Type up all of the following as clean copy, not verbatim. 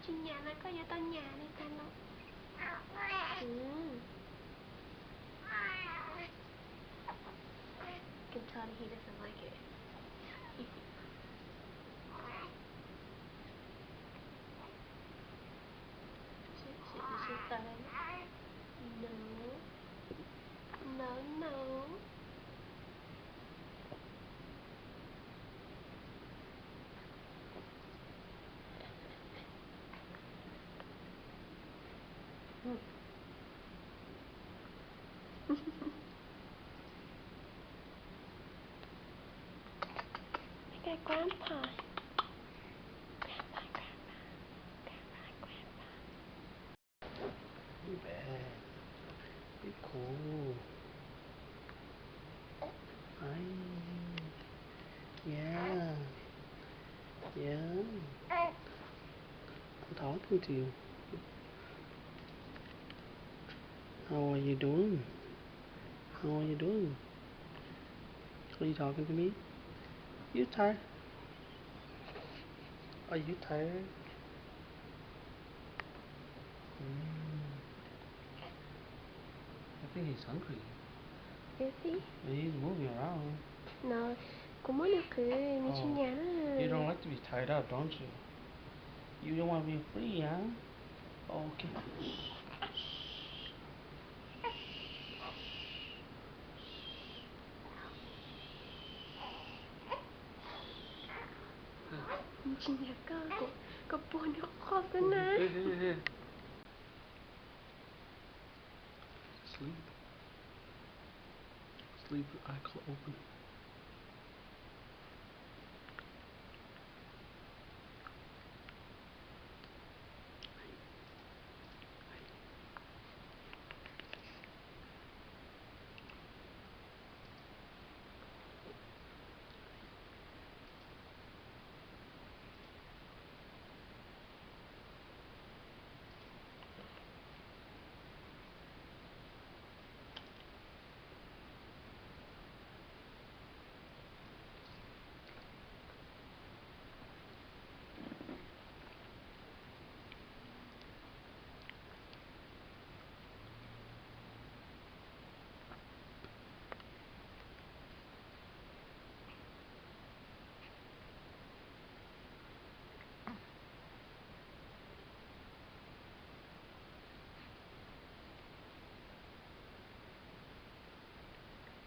Chủ nhà nó có vô tao nhà đi ta nó. Can tell he doesn't like it. Should no. No. Okay, Grandpa. Be bad. Be cool. Yeah. I'm talking to you. How are you doing? Are you talking to me? You tired? Are you tired? I think he's hungry. Is he? He's moving around. No. Cũng muốn được cười, mình chủ nhà đó. You don't like to be tied up, don't you? You don't want to be free, huh? Okay. Chủ nhà có buồn nó khó thế nè. Here. Sleep with eye open.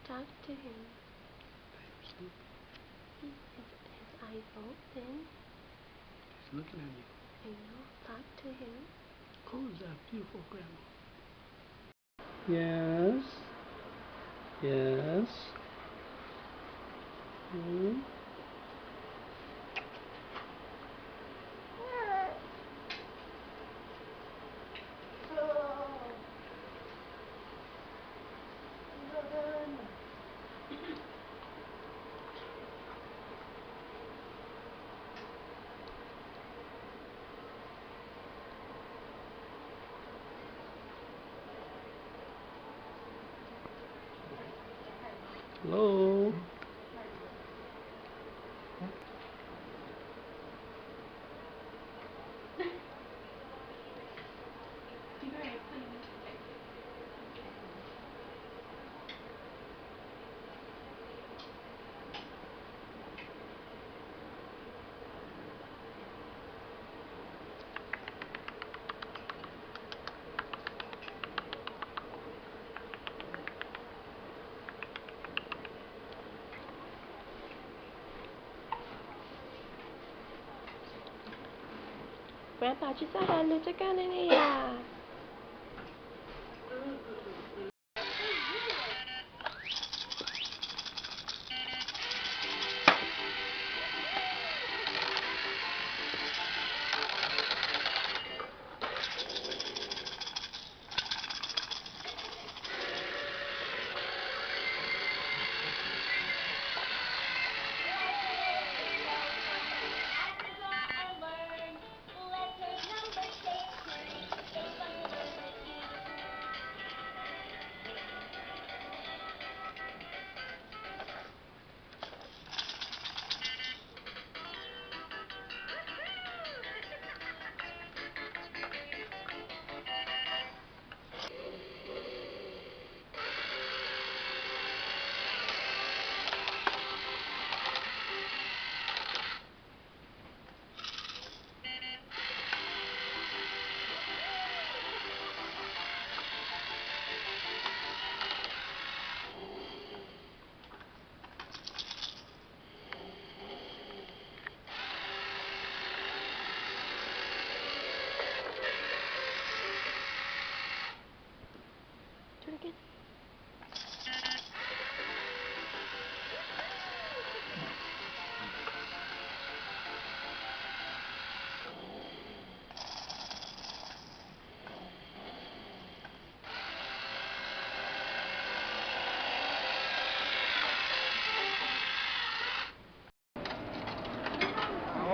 Talk to him. Sleep. His eyes open. He's looking at me. I know. Talk to him. Who's that beautiful grandma? Yes. Hello. Grandpa ci saranno giocare via.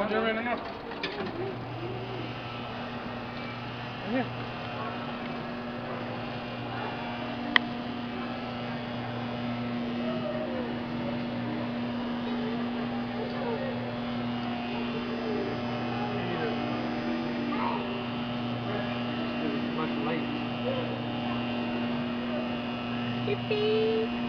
Right here. Right here. Yippee!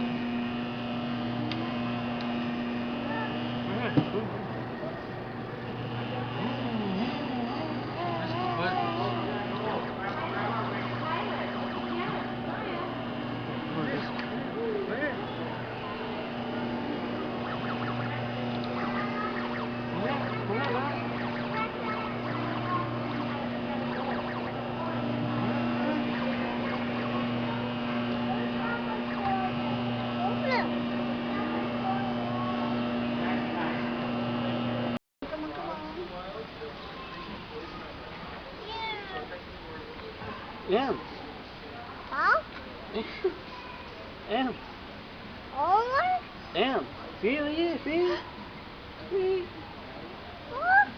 Ants. Huh? Ants. Only? Ants. See, see? See? Huh?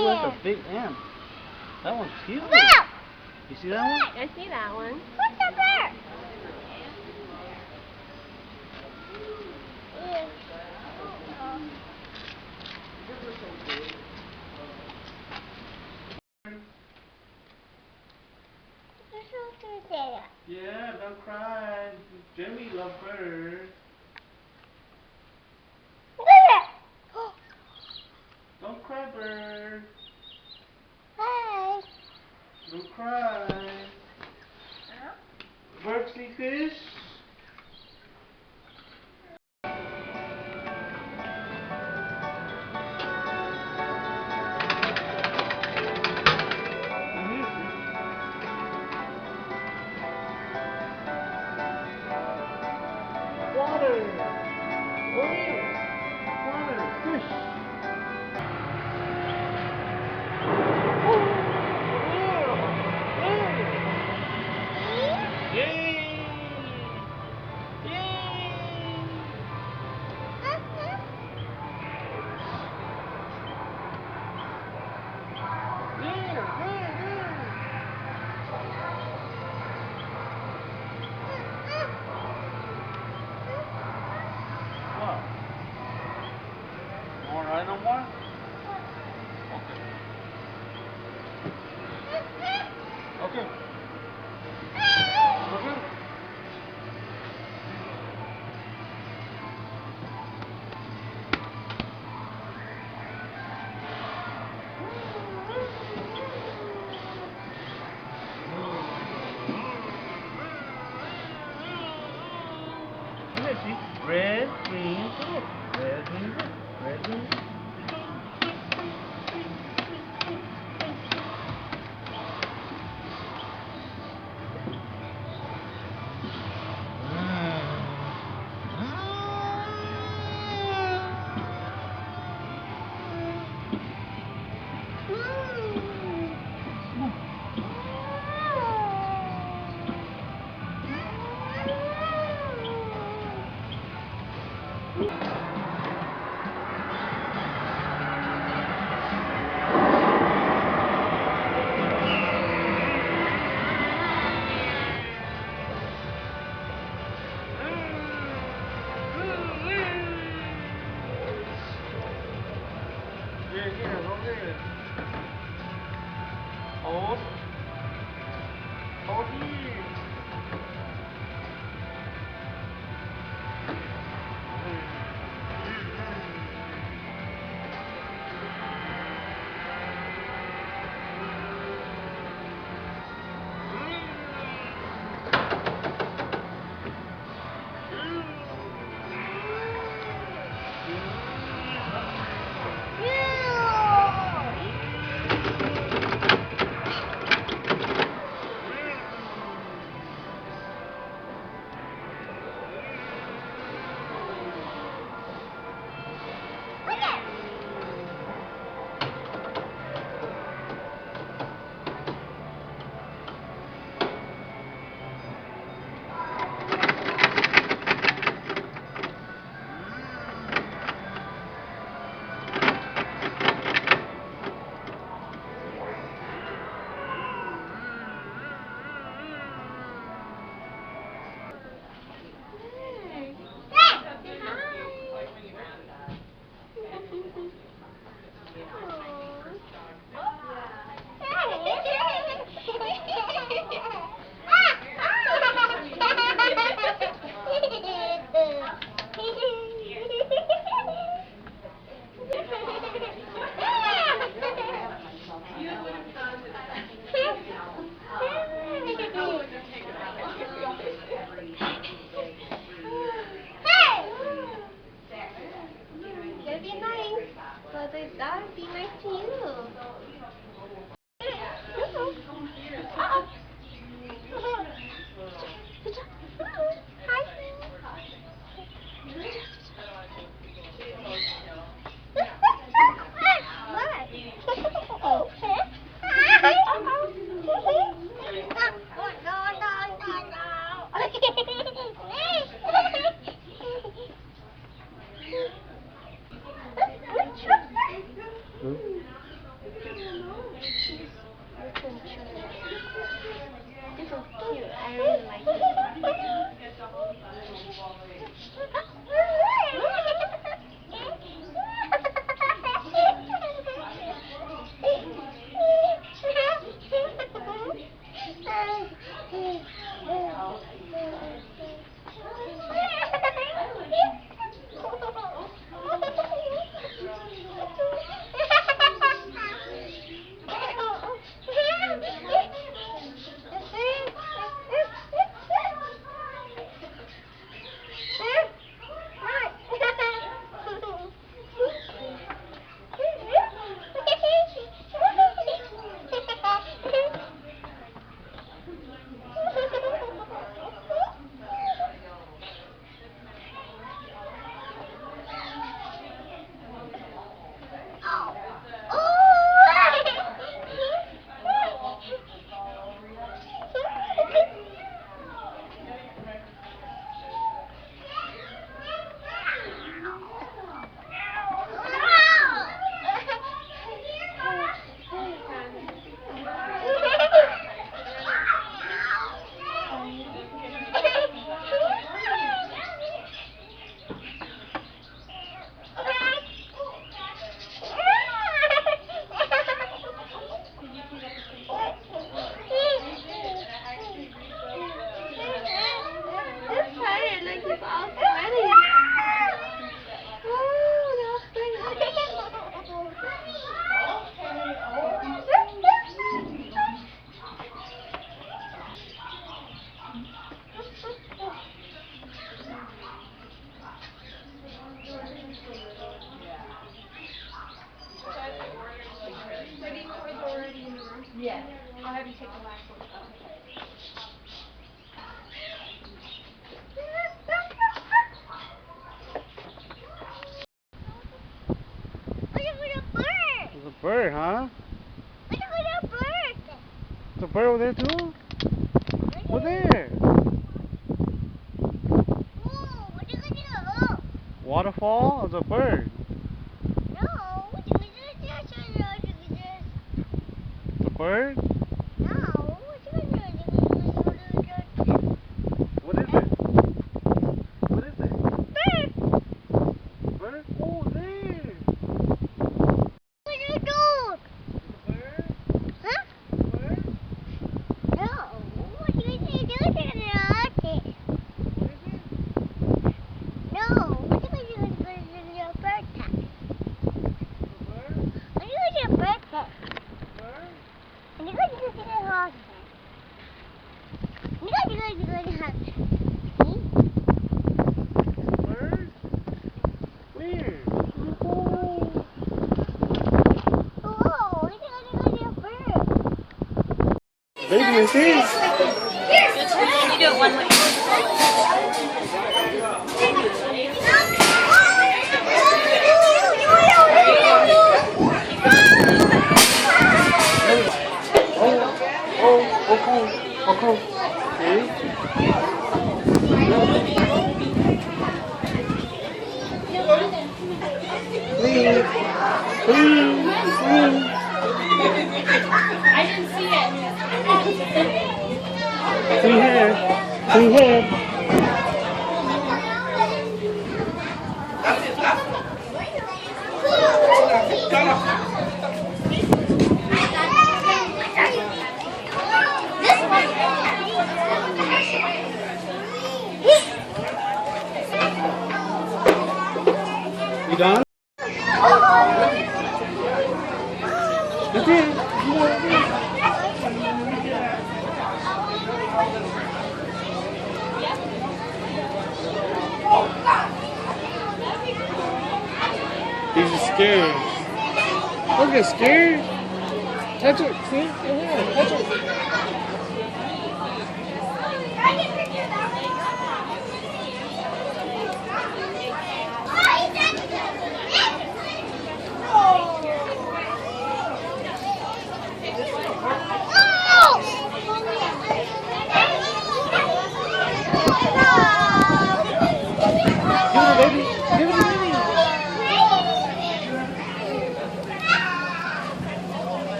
Oh, that's a big ant. That one's huge. You see that one? I see that one. What's the bear? Yeah, don't cry. Jimmy loves birds. Don't cry, bird. Hey. Don't cry. Bird see fish? Water. Oh yeah. Water. Fish. Yay! Yay! What? You wanna ride no more? Okay. Okay. Okay. Let's see. Red, green, blue. Red, green, blue. Red, green, blue. Yeah, go ahead. Hold. Hold here. There's a bird, huh? Look at the bird. There's a bird over there too? Over there. Oh, what you gonna do? Waterfall? There's a bird. No, what you gonna do? The bird? No, what you gonna do? What is it? What is it? Bird. Bird? Oh, there. What you do? The bird? Huh? The bird? No, what you gonna do? What is it? No, what you gonna do? Your bird test. The bird? What you gonna do? Bird test. The bird? And you're going to do the house. You're going to go to the house. Bird? Where? Oh, you're going to go to a bird. Baby right there. You do it one way. Okay. Please. I didn't see it. Free head. You done? That's it. He's just scared. Don't get scared. Touch it. See? Right here. Touch it.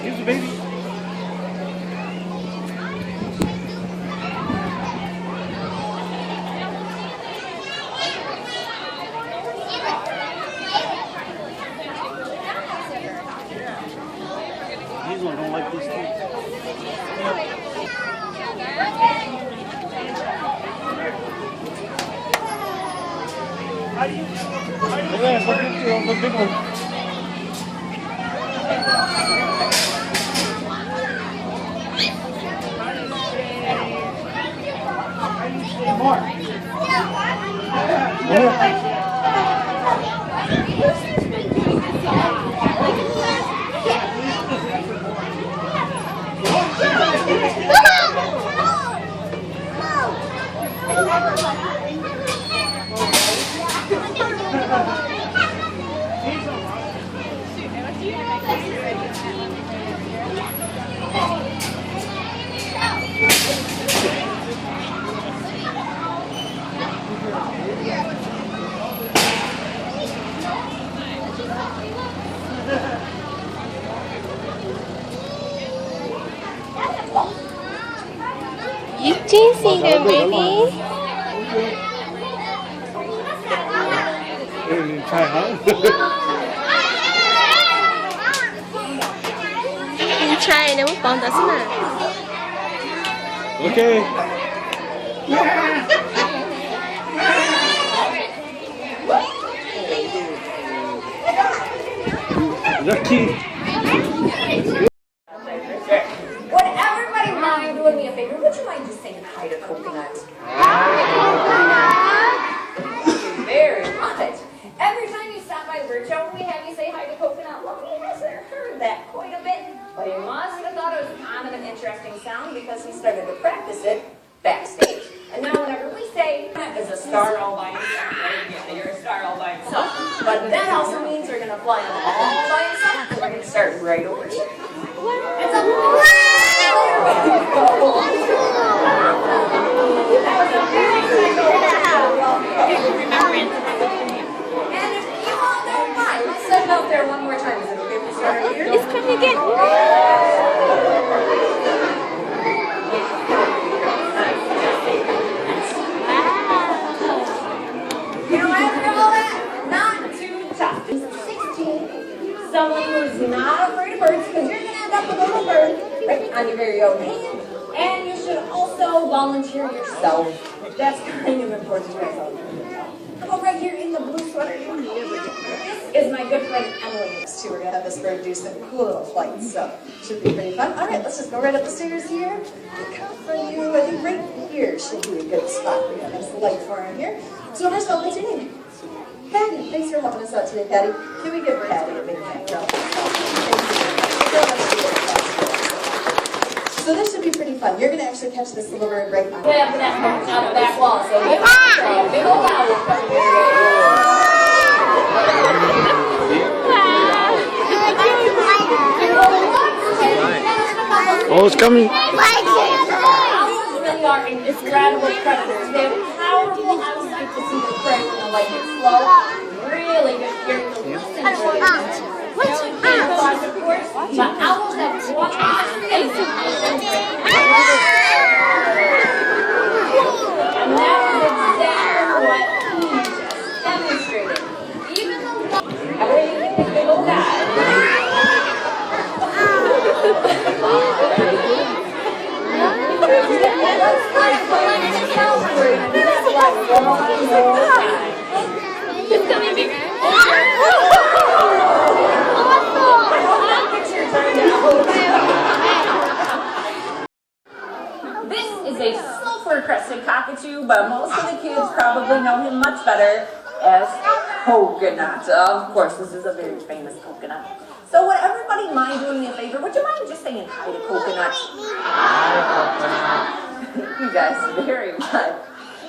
Give the baby. These ones don't like these things. The big one. You chasing him, baby. Try, huh? You try na mo pang das na. Okay. Lucky. Would everybody mind doing me a favor? Would you mind just saying hi to Coconut? Very much. Every time you stop by the bird show, we have you say hi to Coconut. Well, he must have thought it was kind of an interesting sound because he started to practice it backstage. And now whenever we say, is a star all by himself, right? Yeah, you're a star all by himself. But that also means we're going to fly on the wall all by himself, and we're going to start right over here. It's a wow! There we go. That was a very special one. And if you all don't mind, let's set it out there one more time. Is it okay if we start right here? It's coming again. You know, after all that, not too tough. 16, someone who's not afraid of birds, because you're going to end up with a little bird right on your very own hand. And you should also volunteer yourself. That's kind of important to yourself. How about right here in the blue sweater? This is my good friend Emily. Too. We're going to have this bird do some cool little flights, so should be pretty fun. All right, let's just go right up the stairs here. Come for you. I think right here should be a good spot. We have a nice light for him here. So first of all, what's your name? Patty. Thanks for helping us out today, Patty. Can we give Patty a big hand? So this should be pretty fun. You're going to actually catch this little bird right on. Yeah, but that's coming out of the back wall. So give us a big old owl coming your Oh, it's coming. Owls really are incredible predators. They have powerful eyesight to see the prey when the light gets low. Really good hearing to listen to it. Camouflage, of course, but owls have one amazing and that is exactly what he just demonstrated. Even though everybody can think big old guy. It's coming bigger. This is a sulfur-crested cockatoo, but most of the kids probably know him much better as Coconut. Of course, this is a very famous coconut. So would everybody mind doing me a favor? Would you mind just saying hi to Coconut? You guys are very fun.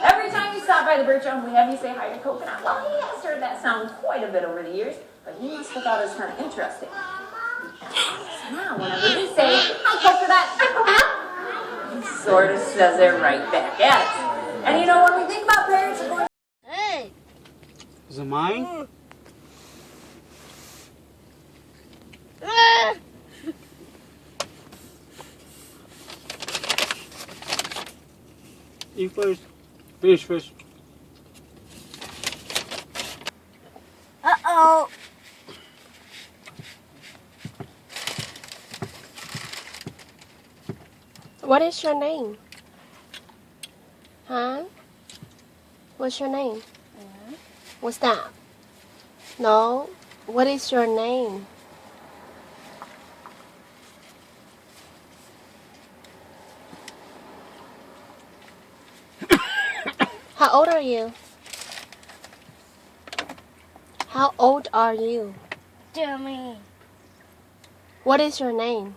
Every time you stop by the bird show, we have you say hi to Coconut. Well, he has heard that sound quite a bit over the years, but he must have thought it was kind of interesting. So now, whenever we say, hi Coconut, he sort of says it right back at us. And you know, when we think about parents, of course, Is it mine? You first. Fish first. Uh-oh. What is your name? Huh? What's your name? What's that? No. What is your name? How old are you? How old are you? Jeremy. What is your name?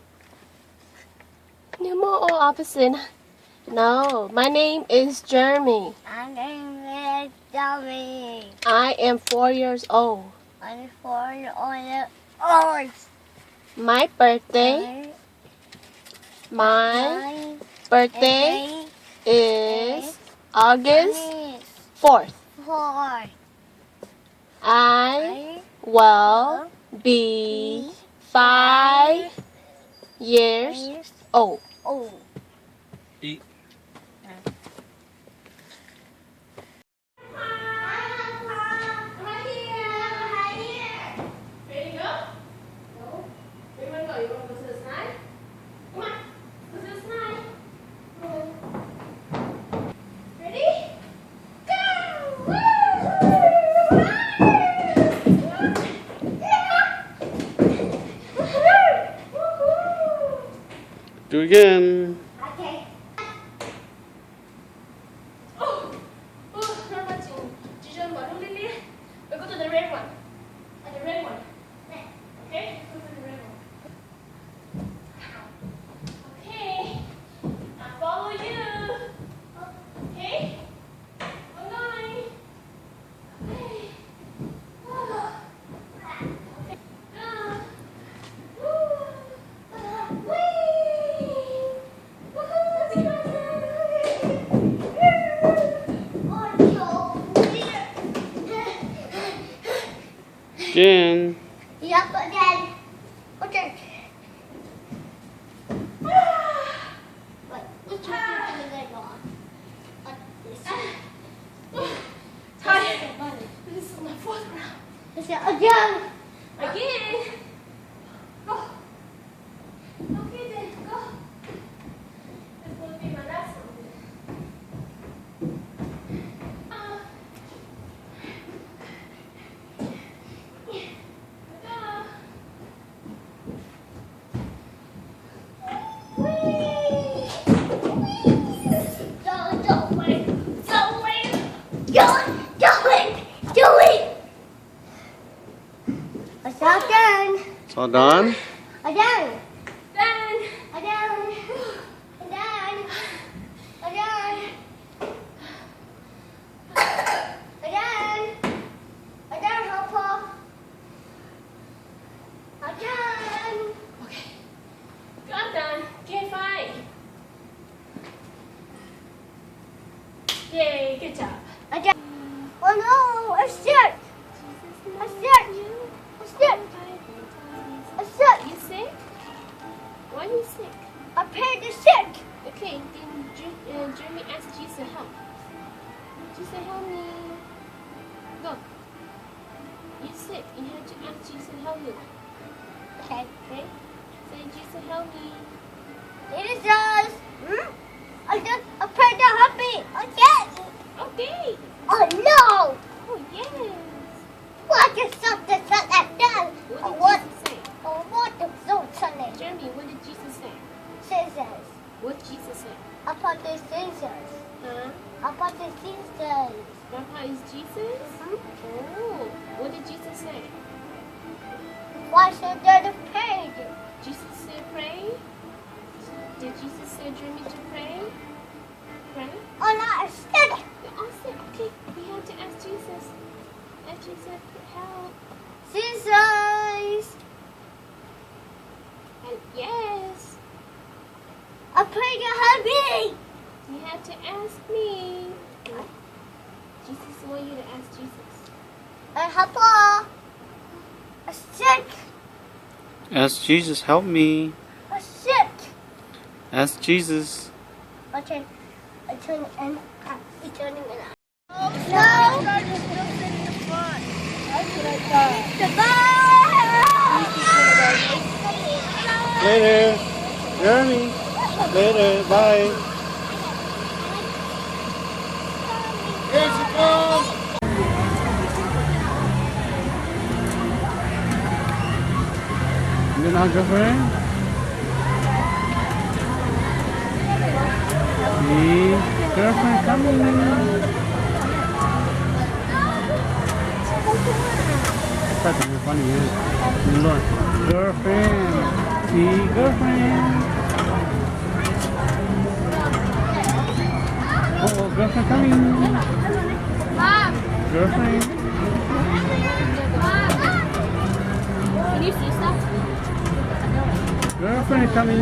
You're more opposite. No, my name is Jeremy. My name is Jeremy. I am 4 years old. I'm 4 years old. My birthday is August 4th. 4. I will be 5 years old. Oh. Eat. Do it again. Okay. Oh, not touching. Dijon, Lily. We go to the red one. The red one. Okay? Go to the red one. Jen. Yep, again. Okay. Wait, which one did I go on? This one. Tired. This is my fourth round. Let's go again. Again. Go. Okay then, go. This will be my last one. It's all done? Again. Done. Again. Again. Again. Again. Again, Papa. Again. Okay. I'm done. Okay, fine. Yay, good job. Again. Oh no, I'm sick. I'm sick. I'm sick. I'm sick. You sick? Why are you sick? I'm pretty sick. Okay, then Jeremy asked Jesus to help. Jesus, help me. Look. You're sick. You have to ask Jesus to help you. Okay. Okay? Say, Jesus, help me. Jesus. I'm pretty happy. Okay. Okay. Oh no. Oh, yes. What is something like that? What did Jesus say? Oh, what is so funny? Jeremy, what did Jesus say? Scissors. What did Jesus say? I put the scissors. Huh? I put the scissors. Grandpa is Jesus? Oh, what did Jesus say? Why should there the page? Jesus said pray? Did Jesus say Jeremy to pray? Pray? Oh no, I'm sick. You're all sick. Okay, we have to ask Jesus. Ask Jesus for help. Scissors. And yes, I'm pretty happy. you have to ask me. Jesus wants you to ask Jesus. Papa. I'm sick. Ask Jesus, help me. I'm sick. Ask Jesus. Okay. I turn it in. It's turning it on. No. Later. Jeremy. Later. Bye. Here she comes. You're not girlfriend? See? Girlfriend coming. That's funny, yeah. Look. Girlfriend. See? Girlfriend. Oh, girlfriend coming. Girlfriend. Can you see stuff? Girlfriend coming.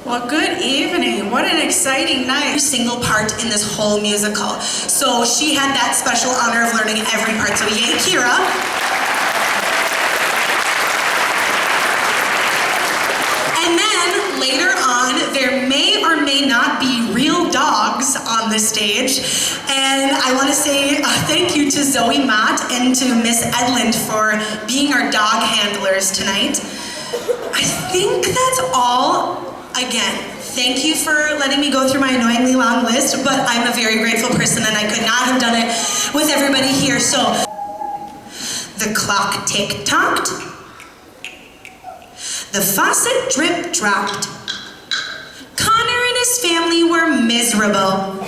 Well, good evening. What an exciting night. Every single part in this whole musical. So she had that special honor of learning every part. So yay, Kira. And then later on, there may or may not be real dogs on the stage. And I want to say thank you to Zoe Mott and to Miss Edland for being our dog handlers tonight. I think that's all. Again, thank you for letting me go through my annoyingly long list, but I'm a very grateful person and I could not have done it with everybody here. So, the clock tick-tocked, the faucet drip-dropped, Connor and his family were miserable.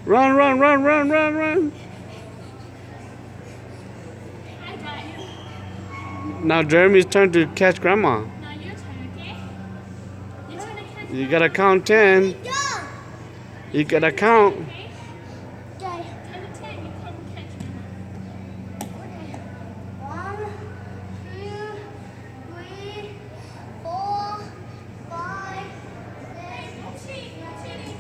Run, run, run, run, run, run. Now Jeremy's turn to catch Grandma. Now your turn, okay? Your turn to catch You gotta count 10. You gotta count. okay? 10 to 10, you come and catch me. 1, 2, 3, 4, 5, 6. No cheating, no cheating.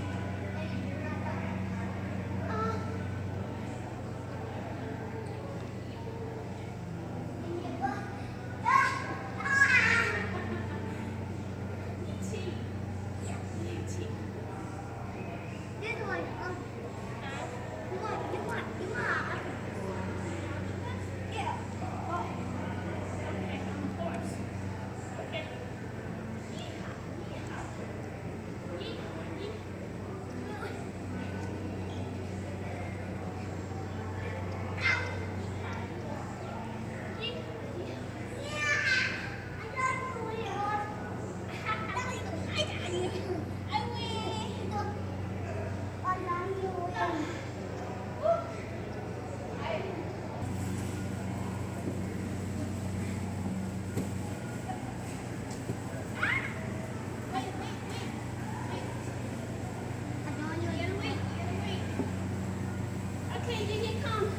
This one. You want. Yeah. Okay, of course. Okay. Okay, Gigi, come.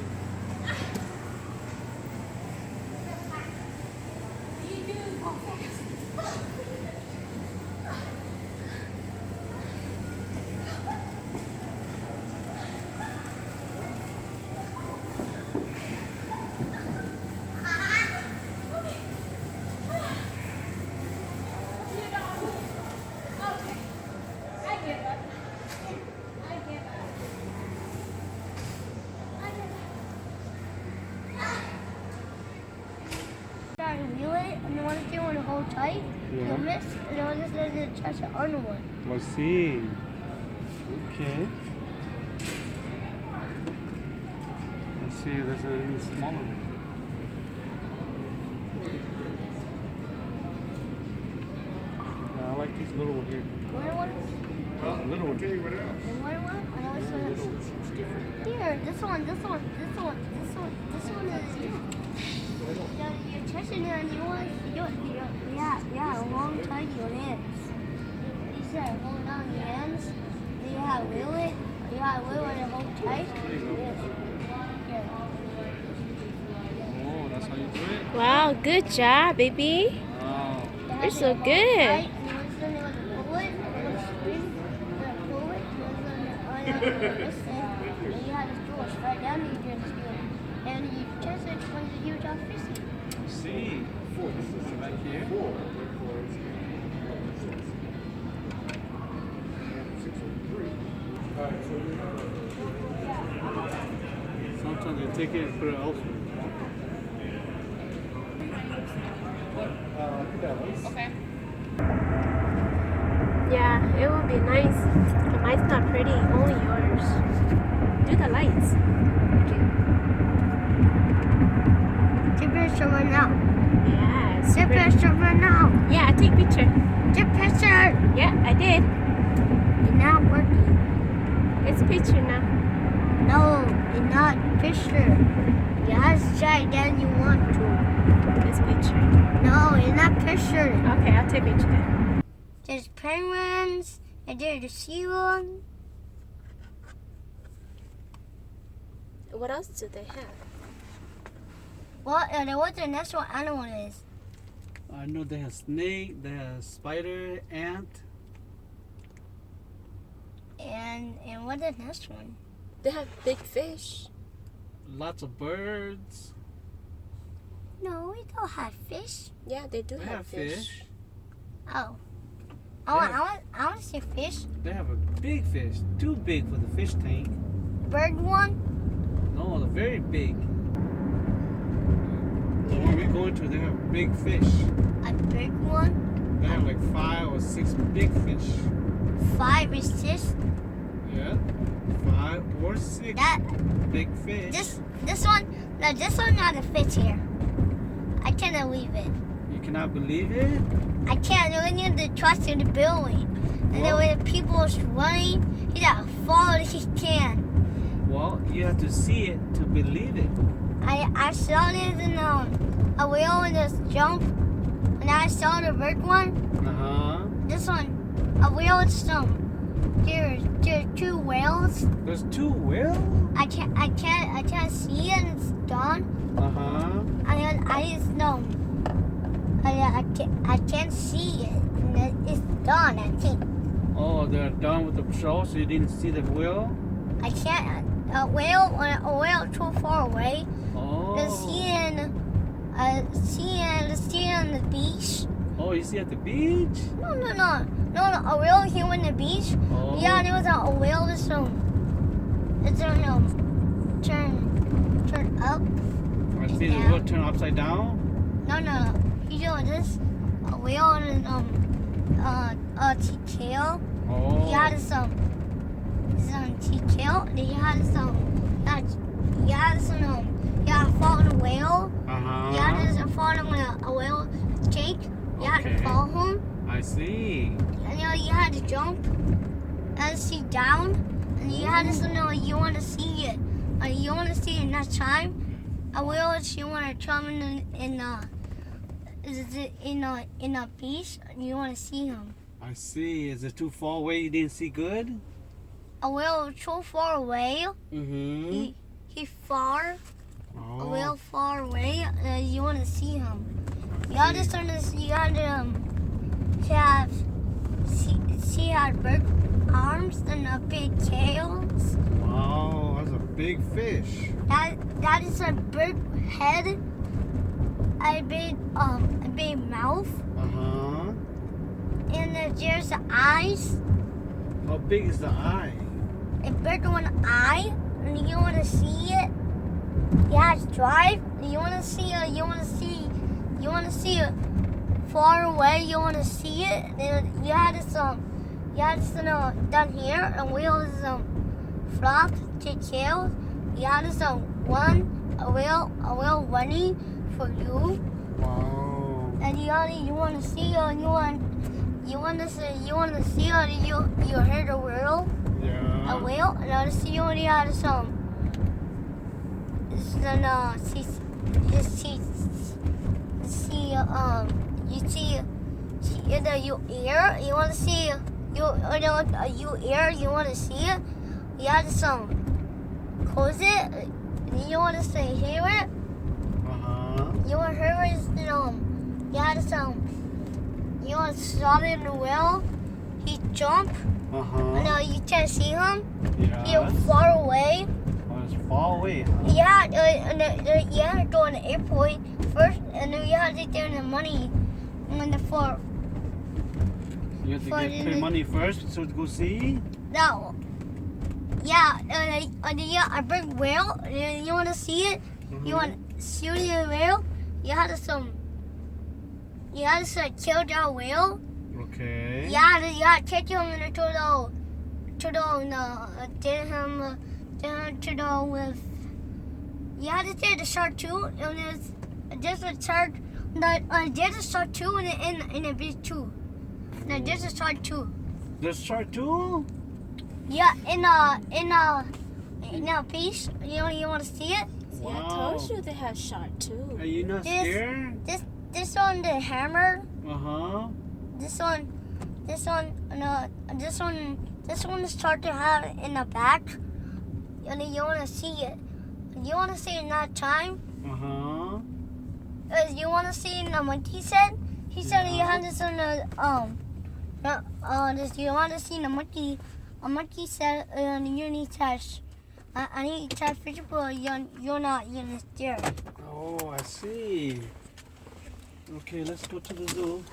You do go fast. Okay. I give up. Try to wheel it, and the one that you want to hold tight, Yeah. you'll miss, and the one that's going to touch the other one. Let's see. Okay. Let's see, there's a even smaller one. Yeah, I like this little one here. One one? Little one. The white one? I always saw this. Here, this one is you're touching it and you long time your hands. You said hold on your hands. Do you have wheel it? You have wheel it and hold tight? Yes. Here. Oh, that's how you do it? Wow, good job, baby. Wow. You're so Hold good. tight, and once then you're gonna pull it, you're gonna spin, you're gonna pull it, and then you're gonna listen, and you have to do it right down and you're gonna do it. And you test it when the huge off fishing. See. This is right here. Sometimes they take it and put it elsewhere. Yeah, it would be nice. But mine's not pretty, only yours. Do the lights. Take a picture right now. Yes. Take a picture right now. Yeah, take picture. Take a picture. Yeah, I did. It's not working. It's picture now. No, it's not picture. You have to try it then you want to. It's picture. No, it's not picture. Okay, I'll take picture then. There's penguins, and there's the sea one. What else do they have? What the next one animal is? I know they have snake, they have spider, ant. And what the next one? They have big fish. Lots of birds. No, we don't have fish. Yeah, they do They have have fish. fish. Oh. Yeah. I want to see fish. They have a big fish. Too big for the fish tank. Bird one. No, they're very big. Where we going to, they have big fish. A big one. They have like 5 or 6 big fish. 5 or 6. Yeah. 5 or 6 That big fish. this one. No, this one not a fish here. I cannot believe it. You cannot believe it? I can't. We need to trust in the building. And then when the people is running, he got follow if he can. Well, you have to see it to believe it. I saw it in a whale and just jump, and I saw the big one. This one, a whale and some. There's 2 whales. There's 2 whales? I can't see it. It's done. I just know. I can't see it. And it's done. I think. Oh, they're done with the show, so you didn't see the whale? I can't. A whale too far away. Oh. See on the beach. Oh, you see at the beach? No. A whale here on the beach. Oh. Yeah, there was a whale. It's turn up. I see the wheel turn upside down. No. You doing this? A whale and tail. Oh. He had some tail. Then he had fallen whale. He had fallen a whale tank. You had to follow him. I see. And you had to jump and see down. And you had to know you want to see it. You want to see it next time. A whale you want to come in a beach. And you want to see him. I see. Is it too far away? You didn't see good? A whale too far away. Mm-hmm. He far. Oh. A whale far away. You want to see him. You had she had big arms and a big tails. Wow, that's a big fish. That is a big head, a big mouth, and there's the eyes. How big is the eye? A big one eye, and you want to see it. You have to drive. And you want to see it. You want to see it far away. You want to see it. And you had this down here, and wheels flop to tail. You had this a whale running for you. Wow. And you want to see it. And you want to see it. And you heard a whale. Yeah. A whale. And I see you. And you had some. You see your ear. You want to see your ear. You want to see it. You have to close it. You want to hear it. You want to hear it. You have to you want to stop it in the wheel. He jump. No, you can't see him. Yeah. He's far away. Oh, it's far away. Yeah, you have to go in the airport first, and then you have to get the money on the floor. You have to pay money first so to go see? No. Yeah, a big whale. You want to see it? You want to see the whale? You have to kill that whale. Okay. Yeah, you have to take him to with. You have to take the shark too. And there's a shark. There's a shark too in the beach too. No, there's a shark too. There's shark too? Yeah, in a beach. You want to see it? See, I told you they have shark too. Are you not scared? This one the hammer. This one is start to have it in the back, and you want to see it. You want to see it in that time. You want to see it in the monkey said. He said you have this in the you want to see the monkey. A monkey said you need touch. I need to touch fish, but you're not scared. Oh, I see. Okay, let's go to the zoo.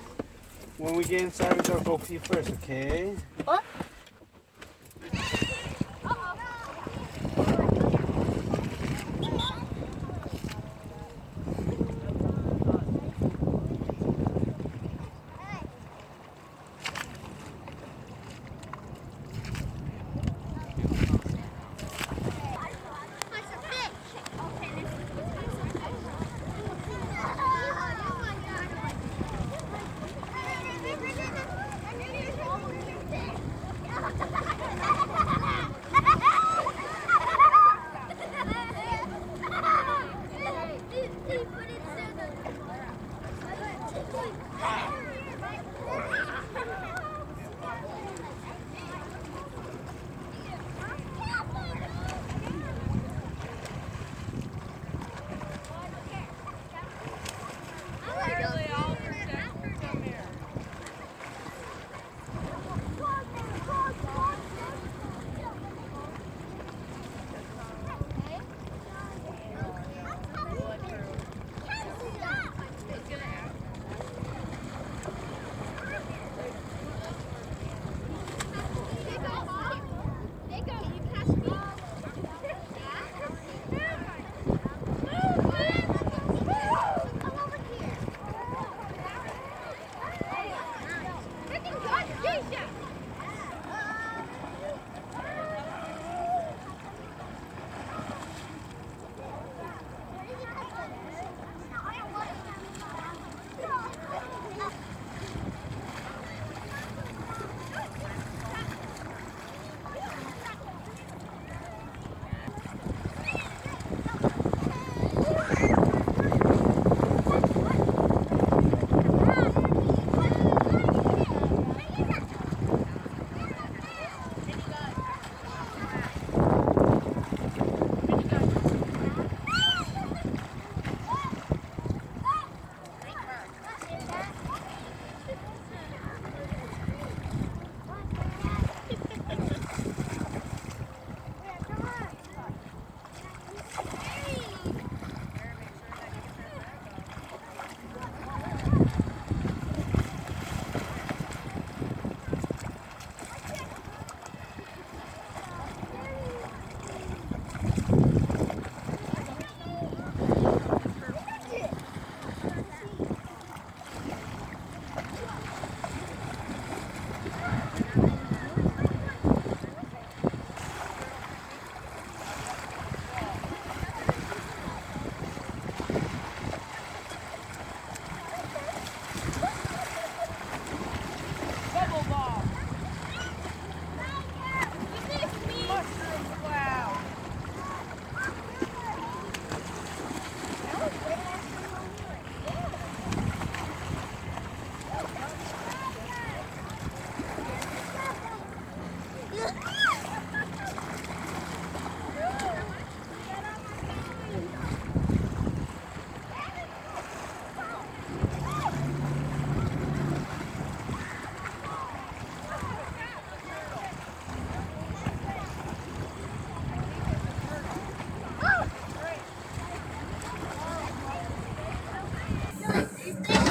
When we get inside, we gotta go pee first, okay? What?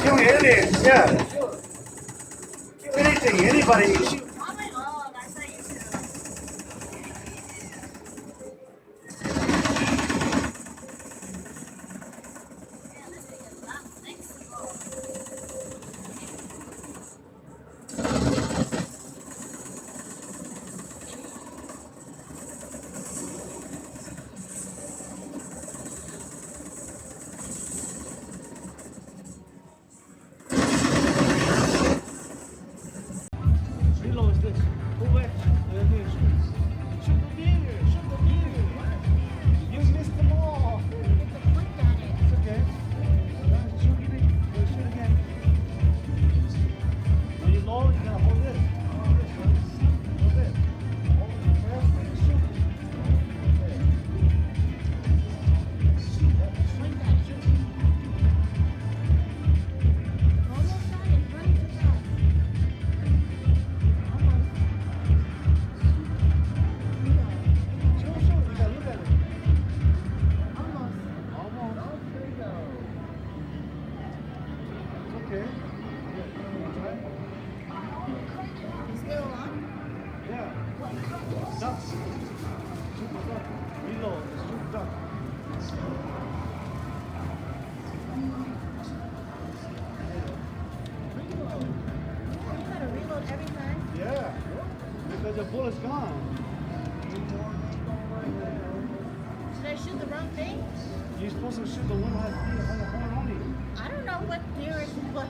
Kill aliens, yeah. Kill anything, anybody. Shoot. Reload is this. Go back. Shoot. Shoot the deer. Shoot the deer. You missed them all. It's okay. Shoot again. Shoot again. When you load, you gotta hold this. Hold this. Hold this. Hold it fast and shoot. Okay. Shoot. Shoot. Shoot, shoot. You gotta look at it. Almost. It's okay. Try. Yeah. Duck. Shoot the duck. Reload. Just shoot the duck. Yeah. Because the bullet's gone. Did I shoot the wrong thing? You're supposed to shoot the one that has the horn on it. I don't know what deer is what.